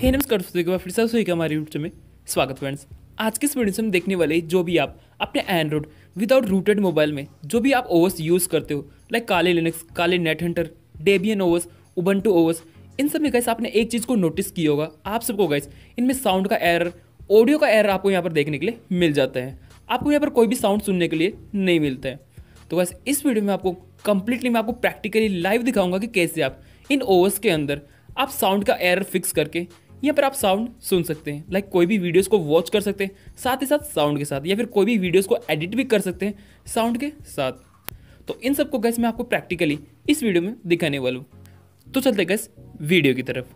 नमस्कार दोस्तों, एक बार फिर से का हमारे यूट्यूब में स्वागत फ्रेंड्स। आज की इस वीडियो से हम देखने वाले जो भी आप अपने एंड्रॉइड विदाउट रूटेड मोबाइल में जो भी आप ओएस यूज़ करते हो, like Kali Linux, Kali NetHunter, Debian OS, Ubuntu OS, इन सब में गाइस आपने एक चीज़ को नोटिस किया होगा, आप सबको गाइस इनमें साउंड का एरर, ऑडियो का एरर आपको यहाँ पर देखने के लिए मिल जाता है। आपको यहाँ पर कोई भी साउंड सुनने के लिए नहीं मिलता है। तो गाइस इस वीडियो में आपको कंप्लीटली मैं आपको प्रैक्टिकली लाइव दिखाऊंगा कि कैसे आप इन ओएस के अंदर आप साउंड का एरर फिक्स करके यहाँ पर आप साउंड सुन सकते हैं। लाइक कोई भी वीडियोस को वॉच कर सकते हैं साथ ही साथ साउंड के साथ, या फिर कोई भी वीडियोस को एडिट भी कर सकते हैं साउंड के साथ। तो इन सब को गैस मैं आपको प्रैक्टिकली इस वीडियो में दिखाने वाला हूँ। तो चलते गैस वीडियो की तरफ।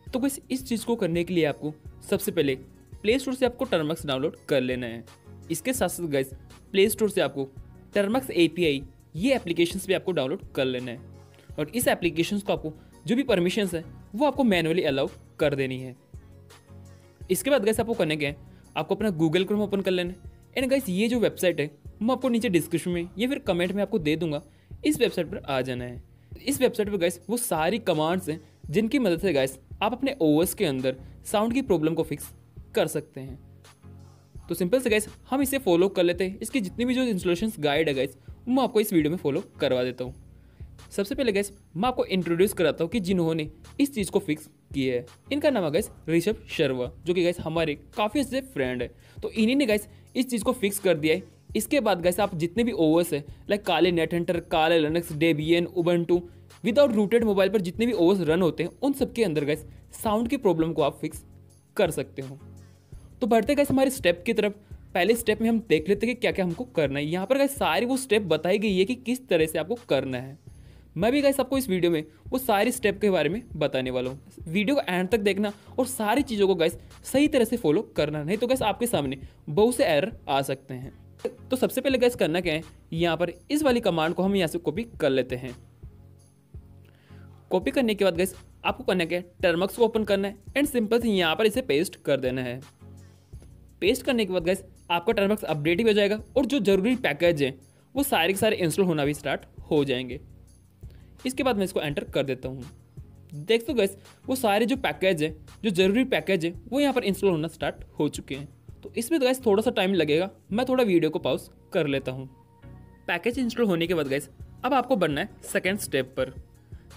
तो गैस इस चीज़ को करने के लिए आपको सबसे पहले प्ले स्टोर से आपको टर्मक्स डाउनलोड कर लेना है। इसके साथ साथ गैस प्ले स्टोर से आपको टर्मक्स API ये एप्लीकेशंस भी आपको डाउनलोड कर लेना है, और इस एप्लीकेशंस को आपको जो भी परमिशंस है वो आपको मैनुअली अलाउ कर देनी है। इसके बाद गैस आपको करने के हैं, आपको अपना गूगल क्रोम ओपन कर लेना है। एंड गैस ये जो वेबसाइट है मैं आपको नीचे डिस्क्रिप्शन में या फिर कमेंट में आपको दे दूंगा, इस वेबसाइट पर आ जाना है। इस वेबसाइट पर गैस वो सारी कमांड्स हैं जिनकी मदद से गैस आप अपने OS के अंदर साउंड की प्रॉब्लम को फिक्स कर सकते हैं। तो सिंपल से गैस हम इसे फॉलो कर लेते हैं। इसकी जितनी भी जो इंस्टॉलेशन गाइड है गैस मैं आपको इस वीडियो में फॉलो करवा देता हूँ। सबसे पहले गैस मैं आपको इंट्रोड्यूस कराता हूँ कि जिन्होंने इस चीज़ को फिक्स किया है। इनका नाम है गैस ऋषभ शर्मा, जो कि गैस हमारे काफ़ी अच्छे फ्रेंड है। तो इन्हीं ने गैस इस चीज़ को फिक्स कर दिया है। इसके बाद गैस आप जितने भी OS है, लाइक काले नेट हंटर, काले Linux, Debian, Ubuntu, without rooted mobile पर जितने भी OS रन होते हैं उन सब के अंदर गैस साउंड की प्रॉब्लम को आप फिक्स कर सकते हो। तो बढ़ते गैस हमारे स्टेप की तरफ। पहले स्टेप में हम देख लेते हैं कि क्या क्या हमको करना है। यहाँ पर गैस सारी वो स्टेप बताई गई है कि किस तरह से आपको करना है। मैं भी गाइस आपको इस वीडियो में वो सारे स्टेप के बारे में बताने वाला हूँ। वीडियो को एंड तक देखना और सारी चीज़ों को गाइस सही तरह से फॉलो करना, नहीं तो गाइस आपके सामने बहुत से एरर आ सकते हैं। तो सबसे पहले गाइस करना क्या है, यहाँ पर इस वाली कमांड को हम यहाँ से कॉपी कर लेते हैं। कॉपी करने के बाद गाइस आपको करना क्या है, टर्मक्स को ओपन करना है एंड सिंपल से यहाँ पर इसे पेस्ट कर देना है। पेस्ट करने के बाद गाइस आपका टर्मक्स अपडेट ही हो जाएगा और जो जरूरी पैकेज है वो सारे के सारे इंस्टॉल होना भी स्टार्ट हो जाएंगे। इसके बाद मैं इसको एंटर कर देता हूँ। देख सकते हो गाइस वो सारे जो पैकेज है, जो ज़रूरी पैकेज है वो यहाँ पर इंस्टॉल होना स्टार्ट हो चुके हैं। तो इसमें तो गाइस थोड़ा सा टाइम लगेगा, मैं थोड़ा वीडियो को पॉज कर लेता हूँ। पैकेज इंस्टॉल होने के बाद गाइस अब आपको बढ़ना है सेकेंड स्टेप पर।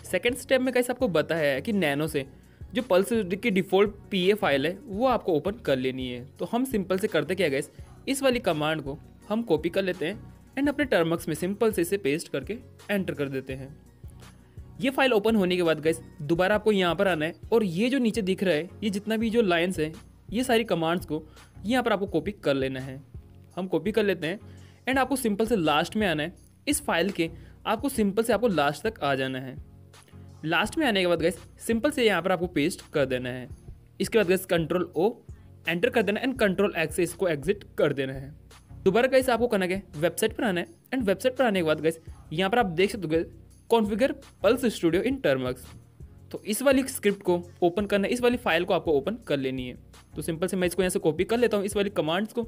सेकेंड स्टेप में गाइस आपको बताया है कि नैनो से जो पल्स की डिफ़ॉल्ट PA फाइल है वो आपको ओपन कर लेनी है। तो हम सिंपल से करते क्या गाइस, इस वाली कमांड को हम कॉपी कर लेते हैं एंड अपने टर्मक्स में सिंपल से इसे पेस्ट करके एंटर कर देते हैं। ये फाइल ओपन होने के बाद गाइस दोबारा आपको यहाँ पर आना है और ये जो नीचे दिख रहा है, ये जितना भी जो लाइंस है, ये सारी कमांड्स को यहाँ पर आपको कॉपी कर लेना है। हम कॉपी कर लेते हैं एंड आपको सिंपल से लास्ट में आना है। इस फाइल के आपको सिंपल से आपको लास्ट तक आ जाना है। लास्ट में आने के बाद गाइस सिंपल से यहाँ पर आपको पेस्ट कर देना है। इसके बाद गाइस Ctrl+O एंटर कर देना एंड Ctrl+X से इसको एग्जिट कर देना है। दोबारा गाइस आपको करना क्या, वेबसाइट पर आना है एंड वेबसाइट पर आने के बाद गाइस यहाँ पर आप देख सकते हो गाइस कॉन्फ़िगर पल्स स्टूडियो इन टर्मक्स। तो इस वाली स्क्रिप्ट को ओपन करना है, इस वाली फाइल को आपको ओपन कर लेनी है। तो सिंपल से मैं इसको यहाँ से कॉपी कर लेता हूँ। इस वाली कमांड्स को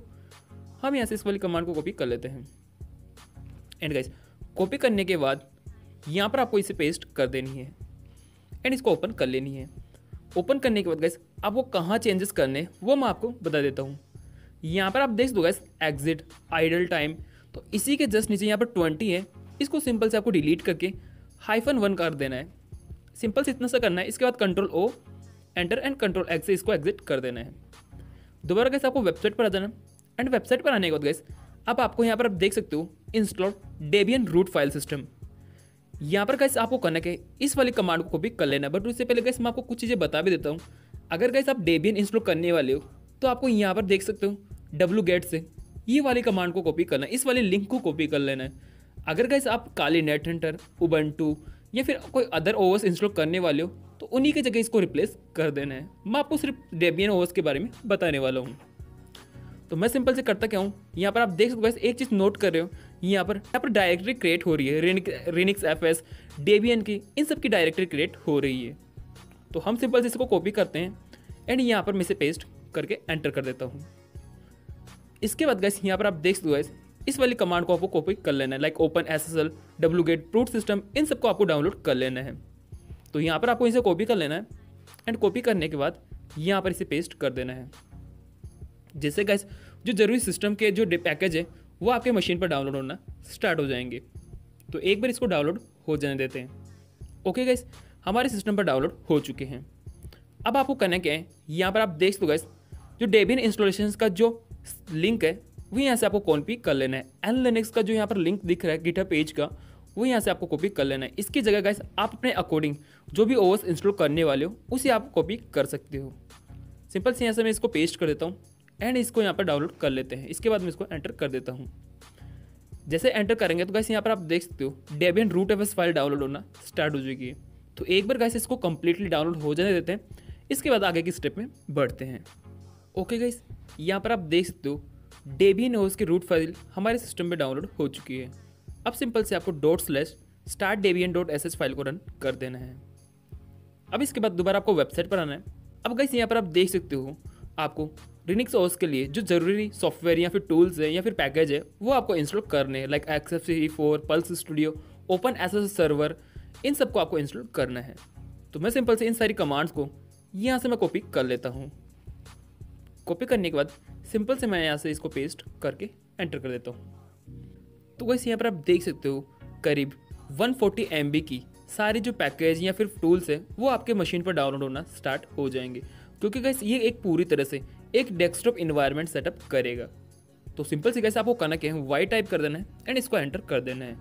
हम यहाँ से इस वाली कमांड को कॉपी कर लेते हैं एंड गाइस कॉपी करने के बाद यहाँ पर आपको इसे पेस्ट कर देनी है एंड इसको ओपन कर लेनी है। ओपन करने के बाद गाइस आपको कहाँ चेंजेस करने वो मैं आपको बता देता हूँ। यहाँ पर आप देख दो गाइस एग्जिट आइडल टाइम, तो इसी के जस्ट नीचे यहाँ पर 20 है, इसको सिंपल से आपको डिलीट करके -1 कर देना है। सिंपल से इतना सा करना है। इसके बाद Ctrl+O एंटर एंड Ctrl+X से इसको एग्जिट कर देना है। दोबारा गाइस आपको वेबसाइट पर आ जाना एंड वेबसाइट पर आने के बाद गाइस अब आपको यहाँ पर आप देख सकते हो install Debian root file system. यहाँ पर गाइस आपको करना है इस वाली कमांड को कॉपी कर लेना, बट उससे पहले गाइस मैं आपको कुछ चीज़ें बता भी देता हूँ। अगर गाइस आप डेबियन इंस्टॉल करने वाले हो तो आपको यहाँ पर देख सकते हो wget से ये वाली कमांड को कॉपी करना है, इस वाले लिंक को कॉपी कर लेना है। अगर गाइस आप काले नेट हंटर, उबंटू या फिर कोई अदर OS इंस्टॉल करने वाले हो तो उन्हीं की जगह इसको रिप्लेस कर देना है। मैं आपको सिर्फ डेबियन OS के बारे में बताने वाला हूँ। तो मैं सिंपल से करता क्या हूँ, यहाँ पर आप देख सकते हो गाइस एक चीज़ नोट कर रहे हो, यहाँ पर डायरेक्टरी क्रिएट हो रही है, रिनिक्स FS, डेबियन की, इन सब की डायरेक्टरी क्रिएट हो रही है। तो हम सिंपल से इसको कॉपी करते हैं एंड यहाँ पर मैं इसे पेस्ट करके एंटर कर देता हूँ। इसके बाद गाइस यहाँ पर आप देख सकते हो गाइस इस वाली कमांड को आपको कॉपी कर लेना है, like OpenSSL, wget, root system, इन सबको आपको डाउनलोड कर लेना है। तो यहाँ पर आपको इसे कॉपी कर लेना है एंड कॉपी करने के बाद यहाँ पर इसे पेस्ट कर देना है। जिससे गाइस जो जरूरी सिस्टम के जो पैकेज है वो आपके मशीन पर डाउनलोड होना स्टार्ट हो जाएंगे। तो एक बार इसको डाउनलोड हो जाने देते हैं। ओके गाइस, हमारे सिस्टम पर डाउनलोड हो चुके हैं। अब आपको करना क्या है, यहाँ पर आप देख सकते हो गाइस जो डेबियन इंस्टॉलेशन का जो लिंक है वो यहाँ से आपको कॉपी कर लेना है। एन लिनक्स का जो यहाँ पर लिंक दिख रहा है गिटहब पेज का, वो यहाँ से आपको कॉपी कर लेना है। इसकी जगह गाइस आप अपने अकॉर्डिंग जो भी ओएस इंस्टॉल करने वाले हो उसे आप कॉपी कर सकते हो। सिंपल से यहाँ से मैं इसको पेस्ट कर देता हूँ एंड इसको यहाँ पर डाउनलोड कर लेते हैं। इसके बाद मैं इसको एंटर कर देता हूँ। जैसे एंटर करेंगे तो गाइस यहाँ पर आप देख सकते हो Debian root FS file download होना स्टार्ट हो जाएगी। तो एक बार गाइस इसको कंप्लीटली डाउनलोड हो जाने देते हैं, इसके बाद आगे की स्टेप में बढ़ते हैं। ओके गाइस, यहाँ पर आप देख सकते हो डेबियन ओएस की रूट फाइल हमारे सिस्टम में डाउनलोड हो चुकी है। अब सिंपल से आपको ./startdebian.sh फाइल को रन कर देना है। अब इसके बाद दोबारा आपको वेबसाइट पर आना है। अब गाइस यहाँ पर आप देख सकते हो आपको लिनक्स ओएस के लिए जो जरूरी सॉफ्टवेयर या फिर टूल्स है या फिर पैकेज है वो आपको इंस्टॉल करने हैं, like XFCE4, pulse studio, OpenSSH server, इन सबको आपको इंस्टॉल करना है। तो मैं सिंपल से इन सारी कमांड्स को यहाँ से मैं कॉपी कर लेता हूँ। कॉपी करने के बाद सिंपल से मैं यहाँ से इसको पेस्ट करके एंटर कर देता हूँ। तो गाइस यहाँ पर आप देख सकते हो करीब 140 MB की सारे जो पैकेज या फिर टूल्स है वो आपके मशीन पर डाउनलोड होना स्टार्ट हो जाएंगे, क्योंकि गाइस ये एक पूरी तरह से एक डेस्कटॉप इन्वायरमेंट सेटअप करेगा। तो सिंपल से गाइस आपको करना क्या है, वाई टाइप कर देना है एंड इसको एंटर कर देना है।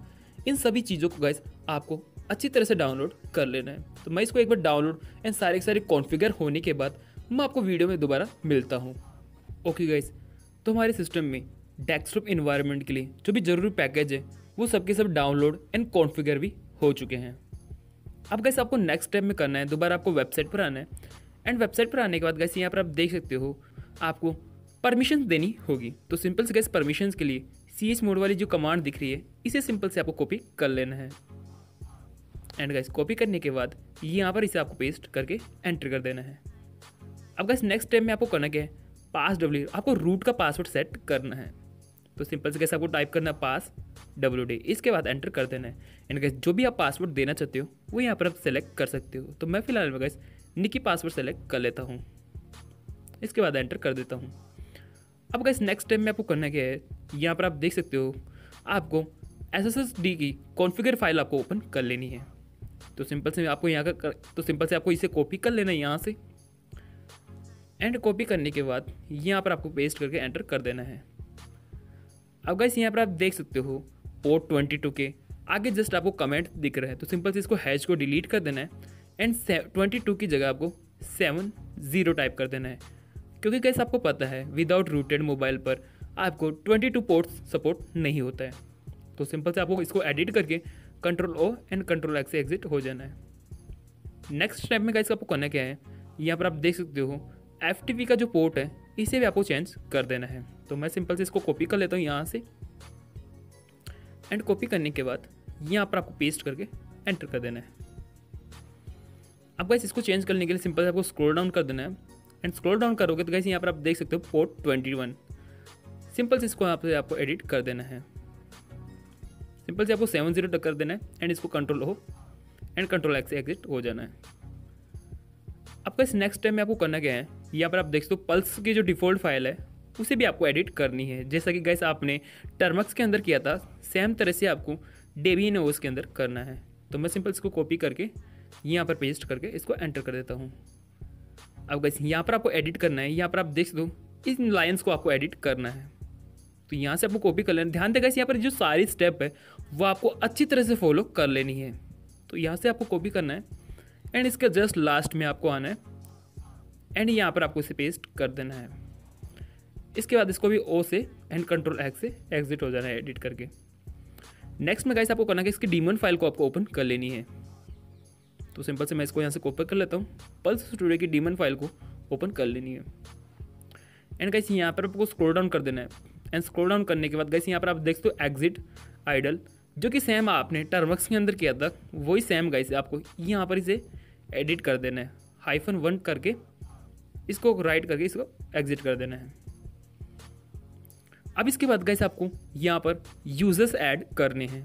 इन सभी चीज़ों को गाइस आपको अच्छी तरह से डाउनलोड कर लेना है। तो मैं इसको एक बार डाउनलोड एंड सारे कॉन्फ़िगर होने के बाद मैं आपको वीडियो में दोबारा मिलता हूँ। ओके गाइस, तो हमारे सिस्टम में डेस्कटॉप इन्वायरमेंट के लिए जो भी जरूरी पैकेज है वो सबके सब डाउनलोड एंड कॉन्फ़िगर भी हो चुके हैं। अब गाइस आपको नेक्स्ट स्टेप में करना है, दोबारा आपको वेबसाइट पर आना है एंड वेबसाइट पर आने के बाद गाइस यहाँ पर आप देख सकते हो आपको परमिशन देनी होगी। तो सिंपल से गाइस परमिशंस के लिए chmod वाली जो कमांड दिख रही है इसे सिंपल से आपको कॉपी कर लेना है। एंड गाइस कॉपी करने के बाद यहाँ पर इसे आपको पेस्ट करके एंटर कर देना है। अब गाइस नेक्स्ट स्टेप में आपको करना क्या है, passwd, आपको रूट का पासवर्ड सेट करना है। तो सिंपल से गाइस आपको टाइप करना है passwd, इसके बाद एंटर कर देना है। एंड गाइस जो भी आप पासवर्ड देना चाहते हो वो यहाँ पर आप सेलेक्ट कर सकते हो। तो मैं फिलहाल में गाइस निकी पासवर्ड सेलेक्ट कर लेता हूँ, इसके बाद एंटर कर देता हूँ। अब गाइस नेक्स्ट स्टेप में आपको करना क्या है, यहाँ पर आप देख सकते हो आपको SSD की कॉन्फ़िगर फाइल आपको ओपन कर लेनी है। तो सिंपल से आपको यहाँ का तो सिंपल से आपको इसे कॉपी कर लेना है यहाँ से एंड कॉपी करने के बाद यहाँ पर आपको पेस्ट करके एंटर कर देना है। अब गाइस यहाँ पर आप देख सकते हो पोर्ट 22 के आगे जस्ट आपको कमेंट दिख रहा है। तो सिंपल से इसको हैश को डिलीट कर देना है एंड 22 की जगह आपको 70 टाइप कर देना है, क्योंकि गाइस आपको पता है विदाउट रूटेड मोबाइल पर आपको 22 पोर्ट्स सपोर्ट नहीं होता है। तो सिंपल से आपको इसको एडिट करके Ctrl+O एंड Ctrl+X से एग्जिट हो जाना है। नेक्स्ट स्टेप में गाइस आपको करना क्या है, यहाँ पर आप देख सकते हो FTP का जो पोर्ट है इसे भी आपको चेंज कर देना है। तो मैं सिंपल से इसको कॉपी कर लेता हूँ यहाँ से एंड कॉपी करने के बाद यहाँ पर आपको पेस्ट करके एंटर कर देना है। अब गाइस इसको चेंज करने के लिए सिंपल से आपको स्क्रॉल डाउन कर देना है एंड स्क्रॉल डाउन करोगे तो गाइस यहाँ पर आप देख सकते हो पोर्ट 21। सिंपल से इसको यहाँ पर आपको एडिट कर देना है। सिंपल से आपको 70 कर देना है एंड इसको Ctrl+O एंड Ctrl+X से एग्जिट हो जाना है। अब गाइस नेक्स्ट टाइम में आपको करना क्या है, यहाँ पर आप देख सकते हो पल्स की जो डिफ़ॉल्ट फाइल है उसे भी आपको एडिट करनी है, जैसा कि गाइस आपने टर्मक्स के अंदर किया था सेम तरह से आपको डेबियन ओएस के अंदर करना है। तो मैं सिंपल इसको कॉपी करके यहाँ पर पेस्ट करके इसको एंटर कर देता हूँ। अब गाइस यहाँ पर आपको एडिट करना है, यहाँ पर आप देख सकते हो इन लाइन्स को आपको एडिट करना है। तो यहाँ से आपको कॉपी कर लेना, ध्यान देगा यहाँ पर जो सारी स्टेप है वो आपको अच्छी तरह से फॉलो कर लेनी है। तो यहाँ से आपको कॉपी करना है एंड इसके जस्ट लास्ट में आपको आना है एंड यहाँ पर आपको इसे पेस्ट कर देना है। इसके बाद इसको भी O से एंड Ctrl+X से एग्जिट हो जाना है एडिट करके। नेक्स्ट में गाइस आपको करना है कि इसकी डीमन फाइल को आपको ओपन कर लेनी है। तो सिंपल से मैं इसको यहाँ से कॉपी कर लेता हूँ, पल्स स्टूडियो की डीमन फाइल को ओपन कर लेनी है एंड गाइस यहाँ पर आपको स्क्रॉल डाउन कर देना है एंड स्क्रॉल डाउन करने के बाद गाइस यहाँ पर आप देख सकते हो एग्जिट आइडल, जो कि सेम आपने टर्मक्स के अंदर किया था वही सेम गाइस आपको यहाँ पर इसे एडिट कर देना है, -1 करके इसको राइट करके इसको एग्जिट कर देना है। अब इसके बाद गाइस आपको यहाँ पर यूजर्स ऐड करने हैं।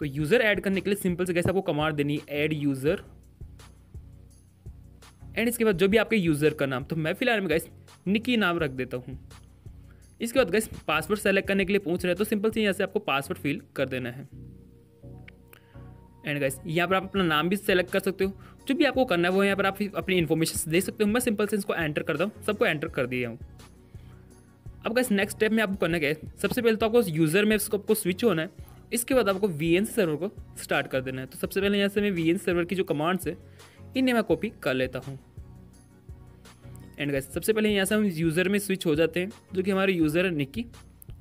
तो यूज़र ऐड करने के लिए सिंपल से गाइस आपको कमांड देनी है ऐड यूज़र एंड इसके बाद जो भी आपके यूज़र का नाम, तो मैं फिलहाल में गाइस निकी नाम रख देता हूँ। इसके बाद गाइस पासवर्ड सेलेक्ट करने के लिए पूछ रहे हैं, तो सिंपल से यहाँ से आपको पासवर्ड फिल कर देना है। एंड गाइस यहाँ पर आप अपना नाम भी सेलेक्ट कर सकते हो, जो भी आपको करना है वो यहाँ पर आप अपनी इन्फॉर्मेशन दे सकते हो। मैं सिंपल से इसको एंटर करता हूँ, सबको एंटर कर दिया हूँ। अब गाइस नेक्स्ट स्टेप में आपको करना क्या है, सबसे पहले तो आपको यूज़र में आपको स्विच होना है। इसके बाद आपको VNC सर्वर को स्टार्ट कर देना है। तो सबसे पहले यहाँ से मैं VNC सर्वर की जो कमांड्स है इन्हें मैं कॉपी कर लेता हूँ। एंड गाइस सबसे पहले यहाँ से हम यूज़र में स्विच हो जाते हैं, जो कि हमारे यूज़र है निकी।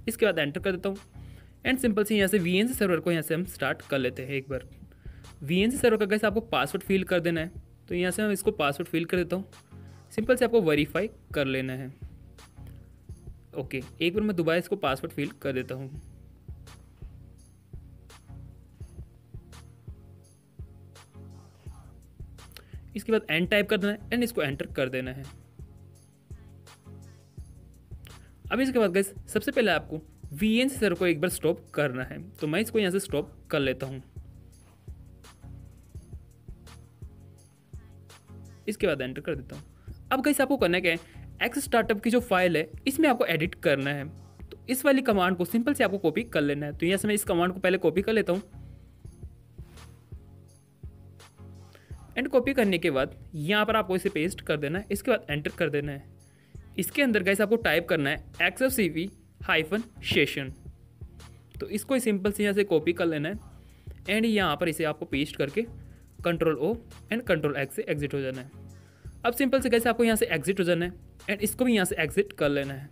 इसके बाद एंटर कर देता हूँ एंड सिंपल से यहाँ से VNC सर्वर को यहाँ से हम स्टार्ट कर लेते हैं। एक बार VNC सर्वर का गाइस आपको पासवर्ड फिल कर देना है। तो यहाँ से हम इसको पासवर्ड फिल कर देता हूँ, सिंपल से आपको वेरीफाई कर लेना है। ओके, एक बार मैं दोबारा इसको पासवर्ड फिल कर देता हूँ। इसके बाद एंड टाइप कर देना है एंड इसको एंटर कर देना है। अब इसके बाद गाइस सबसे पहले आपको VNC सर्वर को एक बार स्टॉप करना है। तो मैं इसको यहाँ से स्टॉप कर लेता हूँ। इसके बाद एंटर कर देता हूँ। अब गाइस आपको करना क्या है, एक्स स्टार्टअप की जो फाइल है इसमें आपको एडिट करना है। तो इस वाली कमांड को सिंपल से आपको कॉपी कर लेना है। तो यहाँ से मैं इस कमांड को पहले कॉपी कर लेता हूँ। एंड कॉपी करने के बाद यहाँ पर आपको इसे पेस्ट कर देना है। इसके बाद एंटर कर देना है। इसके अंदर गाइस आपको टाइप करना है XFCP-session। तो इसको सिंपल से यहाँ से कॉपी कर लेना है एंड यहाँ पर इसे आपको पेस्ट करके Ctrl+O एंड Ctrl+X से एग्जिट हो जाना है। अब सिंपल से गाइस आपको यहाँ से एग्जिट हो जाना है एंड इसको भी यहाँ से एग्जिट कर लेना है।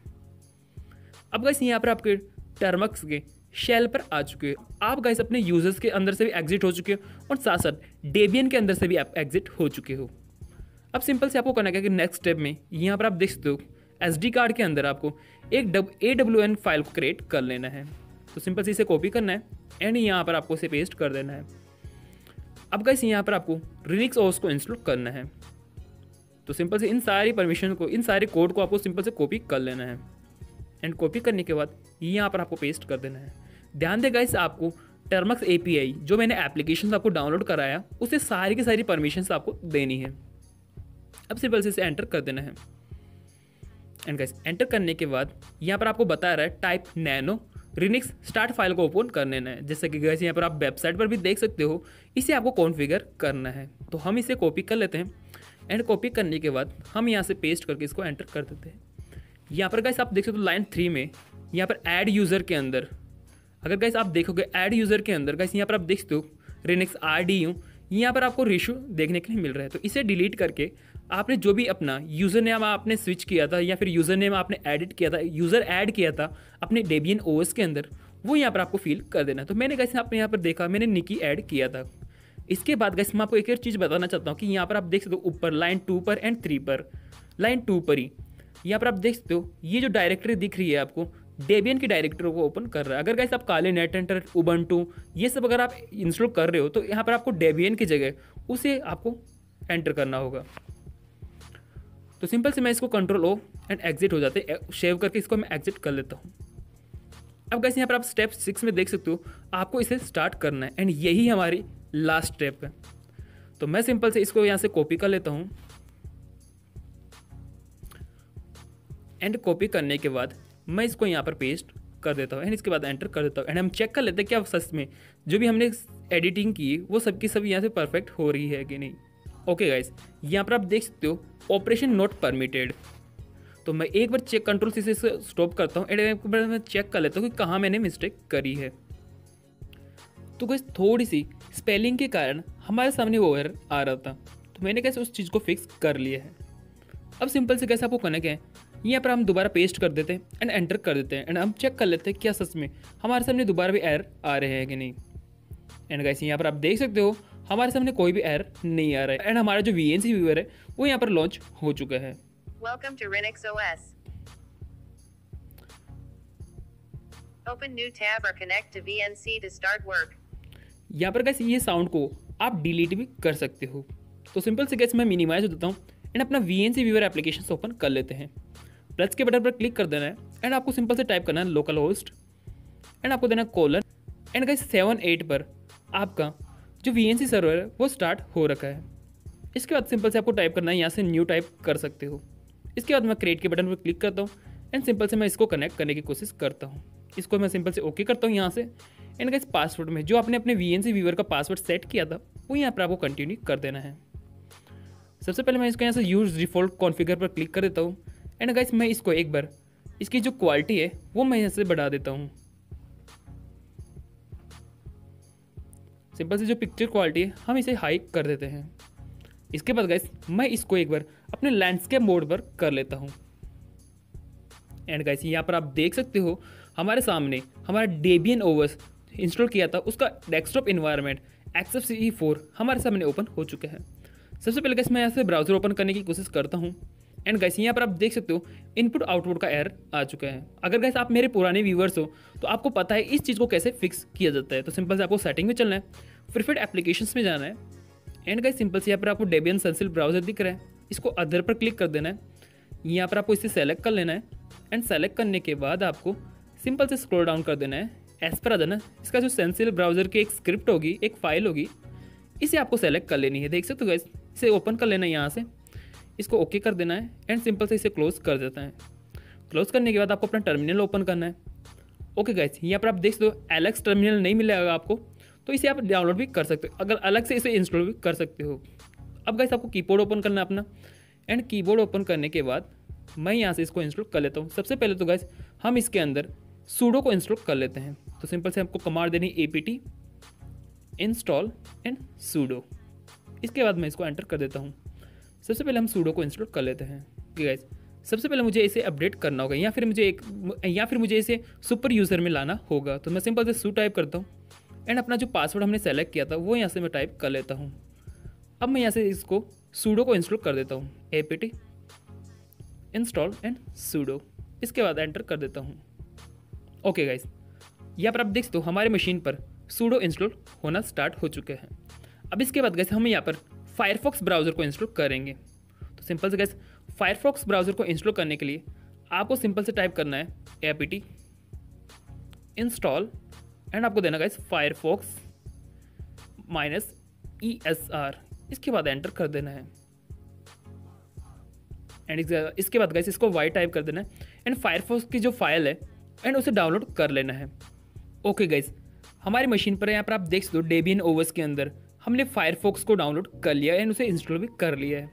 अब गाइस यहाँ पर आपके टर्मक्स के शेल पर आ चुके हैं। आप गाइस अपने यूजर्स के अंदर से भी एग्जिट हो चुके हो और साथ साथ डेबियन के अंदर से भी आप एग्जिट हो चुके हो। अब सिंपल से आपको करना क्या कि नेक्स्ट स्टेप में यहाँ पर आप देख सकते हो SD कार्ड के अंदर आपको एक AWN फाइल को क्रिएट कर लेना है। तो सिंपल से इसे कॉपी करना है एंड यहाँ पर आपको इसे पेस्ट कर देना है। अब गाइस यहाँ पर आपको लिनक्स OS को इंस्टॉल करना है। तो सिंपल से इन सारी परमिशन को, इन सारे कोड को आपको सिंपल से कॉपी कर लेना है एंड कॉपी करने के बाद यहाँ पर आपको पेस्ट कर देना है। ध्यान दें गाइस आपको टर्मक्स API जो मैंने एप्लीकेशन आपको डाउनलोड कराया उसे सारी की सारी परमिशंस आपको देनी है। अब सिंपल से इसे एंटर कर देना है एंड गाइस एंटर करने के बाद यहाँ पर आपको बता रहा है type nano Linux start file को ओपन कर लेना है। जैसे कि गाइस यहाँ पर आप वेबसाइट पर भी देख सकते हो, इसे आपको कॉन्फ़िगर करना है। तो हम इसे कॉपी कर लेते हैं एंड कॉपी करने के बाद हम यहाँ से पेस्ट करके इसको एंटर कर देते हैं। यहाँ पर गाइस आप देख सकते हो लाइन 3 में यहाँ पर ऐड यूज़र के अंदर, अगर गाइस आप देखोगे ऐड यूज़र के अंदर गाइस यहाँ पर आप देख सकते हो लिनक्स RDU यहाँ पर आपको रेशो देखने के लिए मिल रहा है। तो इसे डिलीट करके आपने जो भी अपना यूज़र नेम आपने स्विच किया था या फिर यूज़र नेम आपने एडिट किया था, यूज़र ऐड किया था अपने डेबियन OS के अंदर, वो यहाँ पर आपको फिल कर देना। तो मैंने गाइस आपने यहाँ पर देखा मैंने निकी ऐड किया था। इसके बाद गाइस मैं आपको एक और चीज़ बताना चाहता हूँ कि यहाँ पर आप देख सकते हो ऊपर लाइन 2 पर एंड 3 पर, लाइन 2 पर ही यहाँ पर आप देख सकते हो ये जो डायरेक्टरी दिख रही है आपको डेबियन की डायरेक्टरी को ओपन कर रहा है। अगर गाइस आप काले नेट एंटर उबंटू ये सब अगर आप इंस्टॉल कर रहे हो तो यहाँ पर आपको डेबियन की जगह उसे आपको एंटर करना होगा। तो सिंपल से मैं इसको Ctrl+O एंड एग्जिट हो जाते हैं, सेव करके इसको मैं एग्जिट कर लेता हूँ। अब गाइस यहाँ पर आप स्टेप 6 में देख सकते हो आपको इसे स्टार्ट करना है एंड यही हमारी लास्ट स्टेप है। तो मैं सिंपल से इसको यहाँ से कॉपी कर लेता हूँ एंड कॉपी करने के बाद मैं इसको यहाँ पर पेस्ट कर देता हूँ एंड इसके बाद एंटर कर देता हूँ एंड हम चेक कर लेते हैं क्या सच में जो भी हमने एडिटिंग की वो सबकी सब यहाँ से परफेक्ट हो रही है कि नहीं। ओके गाइस यहाँ पर आप देख सकते हो ऑपरेशन नॉट परमिटेड। तो मैं एक बार चेक Ctrl+C से स्टॉप करता हूँ एंड एक बार मैं चेक कर लेता हूँ कि कहाँ मैंने मिस्टेक करी है। तो गाइस थोड़ी सी स्पेलिंग के कारण हमारे सामने वो एरर आ रहा था, तो मैंने कैसे उस चीज़ को फिक्स कर लिया है। अब सिंपल से कैसे आपको करना क्या है, यहाँ पर हम दोबारा पेस्ट कर देते हैं एंड एंटर कर देते हैं एंड हम चेक कर लेते हैं क्या सच में हमारे सामने दोबारा भी एरर आ रहे हैं कि नहीं। एंड गाइस यहाँ पर आप देख सकते हो हमारे सामने कोई भी एरर नहीं आ रहा है एंड हमारा जो VNC व्यूअर है वो यहाँ पर लॉन्च हो चुका है। Welcome to Linux OS. Open new tab or connect to VNC to start work. यहाँ पर गाइस ये साउंड को आप डिलीट भी कर सकते हो। तो सिंपल से गाइस मैं मिनिमाइज हो देता हूँ एंड अपना VNC व्यूअर एप्लीकेशन ओपन कर लेते हैं। प्लस के बटन पर क्लिक कर देना है एंड आपको सिंपल से टाइप करना है लोकल होस्ट एंड आपको देना कोलन एंड गाइस 7.8 पर आपका जो VNC सर्वर है वो स्टार्ट हो रखा है। इसके बाद सिंपल से आपको टाइप करना है, यहाँ से न्यू टाइप कर सकते हो। इसके बाद मैं क्रिएट के बटन पर क्लिक करता हूँ एंड सिंपल से मैं इसको कनेक्ट करने की कोशिश करता हूँ। इसको मैं सिंपल से ओके करता हूँ यहाँ से। एंड गाइस पासवर्ड में जो आपने अपने VNC व्यूअर का पासवर्ड सेट किया था वो यहाँ पर आपको कंटिन्यू कर देना है। सबसे पहले मैं इसको यहाँ से यूज डिफॉल्ट कॉन्फ़िगर पर क्लिक कर देता हूँ। एंड गाइस मैं इसको एक बार इसकी जो क्वालिटी है वो मैं यहाँ से बढ़ा देता हूँ। सिंपल से जो पिक्चर क्वालिटी है हम इसे हाई कर देते हैं। इसके बाद गाइस मैं इसको एक बार अपने लैंडस्केप मोड पर कर लेता हूँ। एंड गाइस यहाँ पर आप देख सकते हो हमारे सामने हमारा डेबियन ओएस इंस्टॉल किया था उसका डेस्कटॉप इन्वायरमेंट XFCE4 हमारे सामने ओपन हो चुका है। सबसे पहले गाइस मैं यहाँ से ब्राउज़र ओपन करने की कोशिश करता हूँ। एंड गाइस यहाँ पर आप देख सकते हो इनपुट आउटपुट का एरर आ चुका है। अगर गाइस आप मेरे पुराने व्यूअर्स हो तो आपको पता है इस चीज़ को कैसे फिक्स किया जाता है। तो सिंपल से आपको सेटिंग में चलना है, फिर एप्लीकेशंस में जाना है। एंड गाइस सिंपल से यहाँ पर आपको डेबियन सनसिल्क ब्राउज़र दिख रहा है, इसको अदर पर क्लिक कर देना है। यहाँ पर आपको इसे सेलेक्ट कर लेना है एंड सेलेक्ट करने के बाद आपको सिंपल से स्क्रॉल डाउन कर देना है। एज पर आ जाना, इसका जो सनसिल्क ब्राउज़र की एक स्क्रिप्ट होगी, एक फाइल होगी, इसे आपको सेलेक्ट कर लेनी है। देख सकते हो गाइस, इसे ओपन कर लेना है यहाँ से, इसको ओके कर देना है एंड सिंपल से इसे क्लोज कर देता है। क्लोज करने के बाद आपको अपना टर्मिनल ओपन करना है। ओके गाइस, यहाँ पर आप देख सकते हो एलेक्स टर्मिनल नहीं मिलेगा आपको, तो इसे आप डाउनलोड भी कर सकते हो, अगर अलग से इसे इंस्टॉल भी कर सकते हो। अब गाइस आपको कीबोर्ड ओपन करना है अपना। एंड कीबोर्ड ओपन करने के बाद मैं यहाँ से इसको इंस्टॉल कर लेता हूँ। सबसे पहले तो गाइस हम इसके अंदर सूडो को इंस्टॉल कर लेते हैं। तो सिंपल से आपको कमांड देनी apt इंस्टॉल एंड सूडो। इसके बाद मैं इसको एंटर कर देता हूँ। सबसे पहले हम सूडो को इंस्टॉल कर लेते हैं। गाइस सबसे पहले मुझे इसे अपडेट करना होगा या फिर मुझे इसे सुपर यूज़र में लाना होगा। तो मैं सिंपल से सू टाइप करता हूँ एंड अपना जो पासवर्ड हमने सेलेक्ट किया था वो यहाँ से मैं टाइप कर लेता हूँ। अब मैं यहाँ से इसको सूडो को इंस्टॉल कर देता हूँ, apt इंस्टॉल एंड सूडो। इसके बाद एंटर कर देता हूँ। ओके गाइस, यहाँ पर आप देख सकते हो हमारे मशीन पर सूडो इंस्टॉल होना स्टार्ट हो चुके हैं। अब इसके बाद गाइस हम यहाँ पर फायरफॉक्स ब्राउज़र को इंस्टॉल करेंगे। तो सिंपल से गाइस फायरफॉक्स ब्राउज़र को इंस्टॉल करने के लिए आपको सिंपल से टाइप करना है apt इंस्टॉल एंड आपको देना गाइस फायरफॉक्स -ESR। इसके बाद एंटर कर देना है एंड इसके बाद गाइस इसको वाई टाइप कर देना है एंड फायरफॉक्स की जो फाइल है एंड उसे डाउनलोड कर लेना है। ओके गाइस, हमारी मशीन पर यहाँ पर आप देख सकते हो डेबियन ओएस के अंदर हमने फायरफॉक्स को डाउनलोड कर लिया एंड उसे इंस्टॉल भी कर लिया है।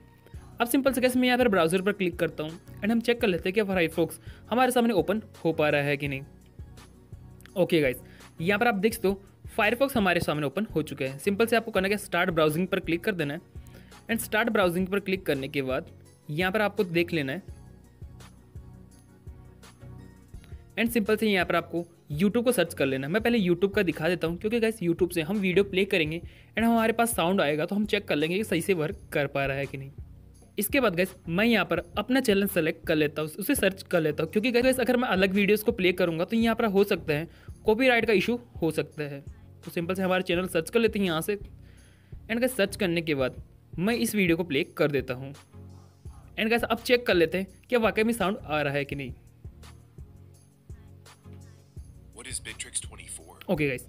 अब सिंपल से गाइस मैं यहाँ पर ब्राउज़र पर क्लिक करता हूँ एंड हम चेक कर लेते हैं कि फायरफॉक्स हमारे सामने ओपन हो पा रहा है कि नहीं। ओके गाइस, यहाँ पर आप देख सकते हो फायरफॉक्स हमारे सामने ओपन हो चुके हैं। सिंपल से आपको करना है स्टार्ट ब्राउजिंग पर क्लिक कर देना है एंड स्टार्ट ब्राउजिंग पर क्लिक करने के बाद यहाँ पर आपको देख लेना है एंड सिंपल से यहाँ पर आपको YouTube को सर्च कर लेना है। मैं पहले YouTube का दिखा देता हूँ क्योंकि गाइस YouTube से हम वीडियो प्ले करेंगे एंड हमारे पास साउंड आएगा तो हम चेक कर लेंगे कि सही से वर्क कर पा रहा है कि नहीं। इसके बाद गाइस मैं यहाँ पर अपना चैनल सेलेक्ट कर लेता हूँ, उसे सर्च कर लेता हूँ क्योंकि गाइस अगर मैं अलग वीडियोस को प्ले करूँगा तो यहाँ पर हो सकता है कॉपीराइट का इशू हो सकता है। तो सिंपल से हमारा चैनल सर्च कर लेते हैं यहाँ से एंड गाइस सर्च करने के बाद मैं इस वीडियो को प्ले कर देता हूँ एंड गाइस अब चेक कर लेते हैं कि वाकई में साउंड आ रहा है कि नहीं। ओके गाइस,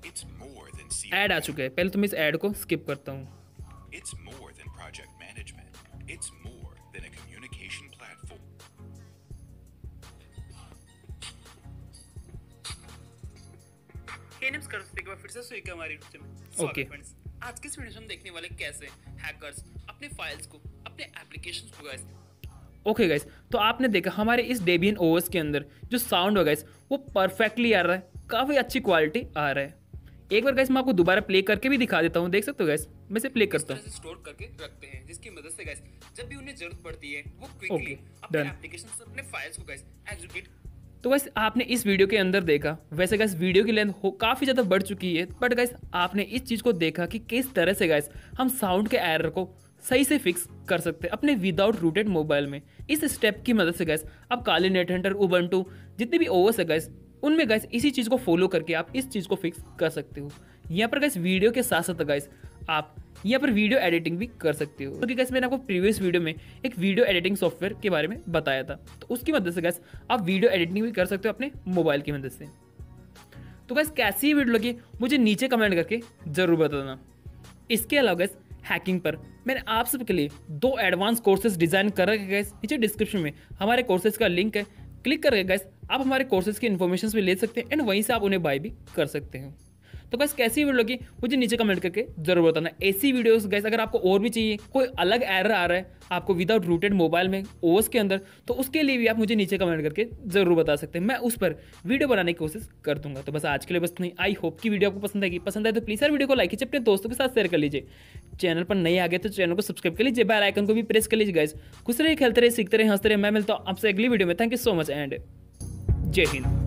ऐड आ चुका है। पहले तो मैं इस ऐड को स्किप करता हूँ। फिर से हमारी ओके आज की इस वीडियो में हम देखने वाले कैसे हैकर्स अपने फाइल्स को, अपने एप्लीकेशंस को गाइस। ओके गाइस, तो आपने देखा हमारे इस डेबियन ओएस के अंदर जो साउंड है गाइस वो परफेक्टली आ रहा है, काफ़ी अच्छी क्वालिटी आ रहा है। एक बार गाइस मैं आपको दोबारा प्ले करके भी दिखा देता हूँ। देख सकते हो गाइस, मैं इसे प्ले करता हूँ। स्टोर करके रखते हैं जिसकी मदद से गाइस जब भी उन्हें जरूरत पड़ती है वो क्विकली अपने एप्लीकेशंस, अपने फाइल्स को गाइस एग्जीक्यूट। तो गाइस आपने इस वीडियो के अंदर देखा, वैसे गाइस वीडियो की लेंथ काफ़ी ज़्यादा बढ़ चुकी है, बट गाइस आपने इस चीज़ को देखा कि किस तरह से गाइस हम साउंड के एरर को सही से फिक्स कर सकते हैं अपने विदाउट रूटेड मोबाइल में। इस स्टेप की मदद से गाइस आप काली नेट हंटर, उबंटू जितने भी ओएस है गाइस उनमें गाइस इसी चीज़ को फॉलो करके आप इस चीज़ को फिक्स कर सकते हो। यहाँ पर गाइस वीडियो के साथ साथ गाइस आप यहाँ पर वीडियो एडिटिंग भी कर सकते हो क्योंकि गाइस मैंने आपको प्रीवियस वीडियो में एक वीडियो एडिटिंग सॉफ्टवेयर के बारे में बताया था, तो उसकी मदद से गाइस आप वीडियो एडिटिंग भी कर सकते हो अपने मोबाइल की मदद से। तो गाइस कैसी वीडियो लगी मुझे नीचे कमेंट करके जरूर बताना। इसके अलावा गाइस हैकिंग पर मैंने आप सबके लिए 2 एडवांस कोर्सेज डिजाइन कर रखे गाइस। नीचे डिस्क्रिप्शन में हमारे कोर्सेज का लिंक है, क्लिक करके गाइस आप हमारे कोर्सेज की इन्फॉर्मेशन भी ले सकते हैं एंड वहीं से आप उन्हें बाय भी कर सकते हैं। तो गाइस कैसी वीडियो लगी मुझे नीचे कमेंट करके जरूर बताना। ऐसी वीडियोस गाइस अगर आपको और भी चाहिए, कोई अलग एरर आ रहा है आपको विदाउट रूटेड मोबाइल में ओएस के अंदर, तो उसके लिए भी आप मुझे नीचे कमेंट करके जरूर बता सकते हैं, मैं उस पर वीडियो बनाने की कोशिश कर दूंगा। तो बस आज के लिए बस नहीं, आई होप कि वीडियो आपको पसंद आएगी। पसंद आए तो प्लीज यार वीडियो को लाइक कीजिए, अपने दोस्तों के साथ शेयर कर लीजिए। चैनल पर नए आ गए तो चैनल को सब्सक्राइब कर लीजिए, बेल आइकन को भी प्रेस कर लीजिए गाइस। खुश रहिए, खेलते रहे, सीखते रहे, हंसते रहे। मैं मिलता हूँ आपसे अगली वीडियो में। Thank you so much and जय हिंद।